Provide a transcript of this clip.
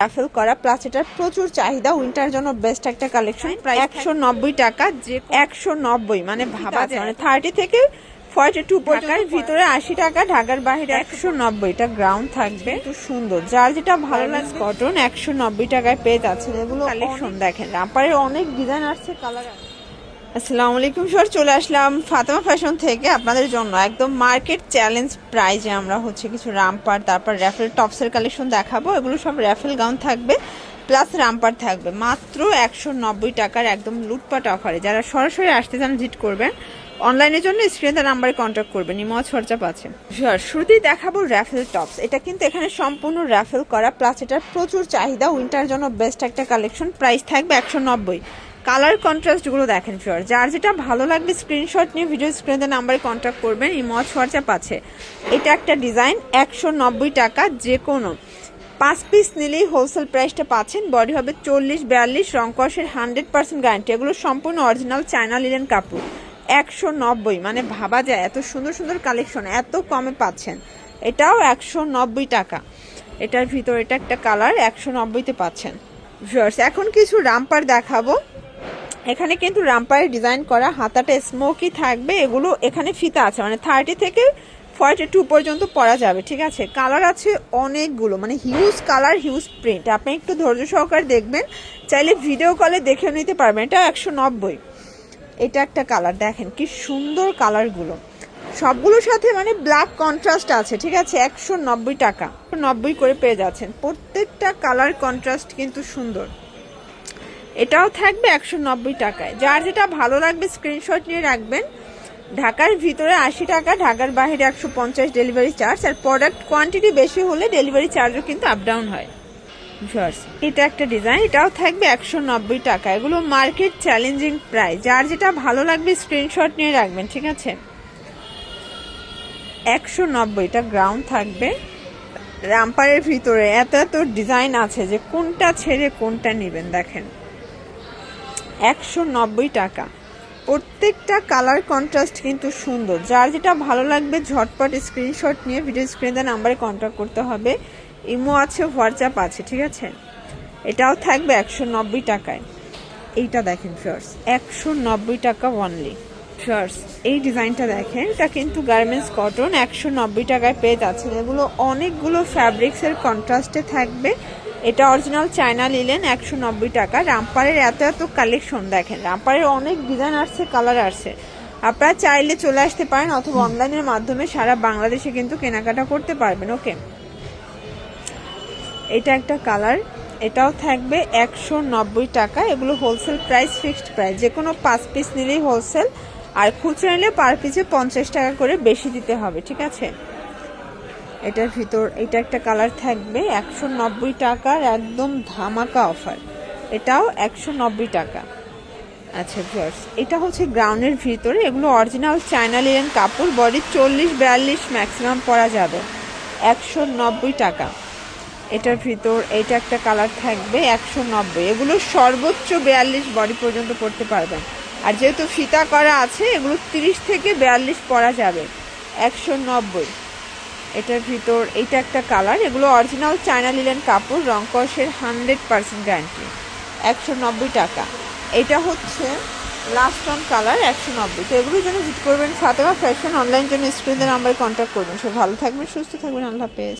Rafael করা plus এটার প্রচুর চাহিদা, উইন্টার জন্য বেস্ট একটা কালেকশন। প্রায় 190 টাকা, যে 190 মানে ভাবা যায়, মানে 30 থেকে 42 টাকার ভিতরে 80 টাকা, ঢাকার বাইরে 190। এটা গ্রাউন্ড থাকবে, খুব সুন্দর, যার যেটা ভালো লাগে কটন 190 টাকায় পেয়ে যাচ্ছেন। এগুলো কালেকশন দেখেন, রাপারের অনেক ডিজাইন আসছে, কালার। আসসালামু আলাইকুম স্যার, চলে আসলাম ফাতেমা ফ্যাশন থেকে আপনাদের জন্য একদম মার্কেট চ্যালেঞ্জ প্রাইজে আমরা কিছু রামপার, তারপর র্যাফেল টপসের কালেকশন দেখাবো। এগুলো সব র্যাফেল গাউন থাকবে প্লাস রামপার থাকবে মাত্র 190 টাকার একদম লুটপাট অফারে। যারা সরাসরি আসতে চান ভিজিট করবেন, অনলাইনের জন্য স্ক্রিনে নাম্বারে কন্ট্যাক্ট করবেন, ইমোজ খরচা পাচ্ছেন। শুরুতেই দেখাবো র্যাফেল টপস। এটা কিন্তু এখানে সম্পূর্ণ র্যাফেল করা প্লাস এটার প্রচুর চাহিদা, উইন্টার জন্য বেস্ট একটা কালেকশন। প্রাইস থাকবে 190। কালার কন্ট্রাস্টগুলো দেখেন ফিওর, যার যেটা ভালো লাগবে স্ক্রিনশট নিয়ে ভিডিও স্ক্রিনে নাম্বারে কন্ট্যাক্ট করবেন, ইমোজ খরচা পাচ্ছে। এটা একটা ডিজাইন 190 টাকা, যে কোনো 5 পিস নিলেই হোলসেল প্রাইসটা পাচ্ছেন। বডি হবে 40-42, রংকসের 100% গ্যারান্টি। এগুলো সম্পূর্ণ অরিজিনাল চায়না লিনেন কাপড়। 190 মানে ভাবা যায়, এত সুন্দর সুন্দর কালেকশন এত কমে পাচ্ছেন। এটাও 190 টাকা। এটার ভিতরে এটা একটা কালার 190-তে পাচ্ছেন। ভিউয়ার্স, এখন কিছু রামপার দেখাবো। এখানে কিন্তু রামপারের ডিজাইন করা, হাতাটা স্মোকি থাকবে। এগুলো এখানে ফিতা আছে, মানে 30 থেকে 42 পর্যন্ত পরা যাবে, ঠিক আছে। কালার আছে অনেকগুলো, মানে হিউজ কালার, হিউজ প্রিন্ট। আপনি একটু ধৈর্য সহকারে দেখবেন, চাইলে ভিডিও কলে দেখে নিতে পারবেন। এটা 190। এটা একটা কালার দেখেন কি সুন্দর, কালারগুলো সবগুলোর সাথে মানে ব্ল্যাক কন্ট্রাস্ট আছে, ঠিক আছে। 190 টাকা 90 করে পেয়ে যাচ্ছেন। প্রত্যেকটা কালার কন্ট্রাস্ট কিন্তু সুন্দর। এটাও থাকবে 190 টাকায়। যার যেটা ভালো লাগবে স্ক্রিনশট নিয়ে রাখবেন। ঢাকার ভিতরে 80 টাকা, ঢাকার বাইরে 150 ডেলিভারি চার্জ। আর প্রোডাক্ট কোয়ান্টিটি বেশি হলে ডেলিভারি চার্জও কিন্তু আপ ডাউন হয়। এটা একটা ডিজাইন, এটাও থাকবে 190 টাকা। এগুলো মার্কেট চ্যালেঞ্জিং প্রাইস। যার যেটা ভালো লাগবে স্ক্রিনশট নিয়ে রাখবেন, ঠিক আছে। 190। এটা গ্রাউন্ড থাকবে। রামপারের ভিতরে এত এত ডিজাইন আছে যে কোনটা ছেড়ে কোনটা নেবেন দেখেন। 190 টাকা। প্রত্যেকটা কালার কন্ট্রাস্ট কিন্তু সুন্দর। যার যেটা ভালো লাগবে ঝটপট স্ক্রিনশট নিয়ে ভিডিও স্ক্রিনে নাম্বারে কন্ট্যাক্ট করতে হবে। ইমো আছে, হোয়াটসঅ্যাপ আছে, ঠিক আছে। এটাও থাকবে 190 টাকায়। এইটা দেখেন ফিয়ার্স, 190 টাকা অনলি। ফিয়ার্স, এই ডিজাইনটা দেখেন, এটা কিন্তু গার্মেন্টস কটন, 190 টাকায় পেয়ে যাচ্ছেন। এগুলো অনেকগুলো ফ্যাব্রিক্সের কন্ট্রাস্টে থাকবে। এটা অরিজিনাল চায়না লিলেন, 190 টাকা। রামপারের এত এত কালেকশন দেখেন, রামপারের অনেক ডিজাইন আসছে, কালার আসছে। আপনারা চাইলে চলে আসতে পারেন, অথবা অনলাইনের মাধ্যমে সারা বাংলাদেশে কিন্তু কেনাকাটা করতে পারবেন। ওকে, এটা একটা কালার, এটাও থাকবে 190 টাকা। এগুলো হোলসেল প্রাইস, ফিক্সড প্রাইস। যে কোনো 5 পিস নিলেই হোলসেল, আর খুচরা নিলে পার পিসে 50 টাকা করে বেশি দিতে হবে, ঠিক আছে। এটার ভিতর এটা একটা কালার থাকবে 190 টাকার, একদম ধামাকা অফার। এটাও 190 টাকা। আচ্ছা ভিউয়ার্স, এটা হচ্ছে গ্রাউন্ডের ভিতরে। এগুলো অরিজিনাল চায়না লিনেন কাপড়। বডি 40-42 ম্যাক্সিমাম পরা যাবে। 190 টাকা। এটার ভিতর এটা একটা কালার থাকবে 190। এগুলো সর্বোচ্চ 42 বডি পর্যন্ত পরতে পারবেন। আর যেহেতু ফিতা করা আছে, এগুলো 30 থেকে 42 পরা যাবে। 190। এটার ভিতর এটা একটা কালার। এগুলো অরিজিনাল চায়না লিনেন কাপড়, রংকসের 100% গ্যারান্টি। 190 টাকা। এটা হচ্ছে লাস্ট অন কালার, 190। তো এগুলোর জন্য ভিজিট করবেন ফাতেমা ফ্যাশন, অনলাইন জন্য স্ক্রিনের নাম্বারে কন্ট্যাক্ট করবেন। সব ভালো থাকবেন, সুস্থ থাকবেন, আল্লাহ হাফেজ।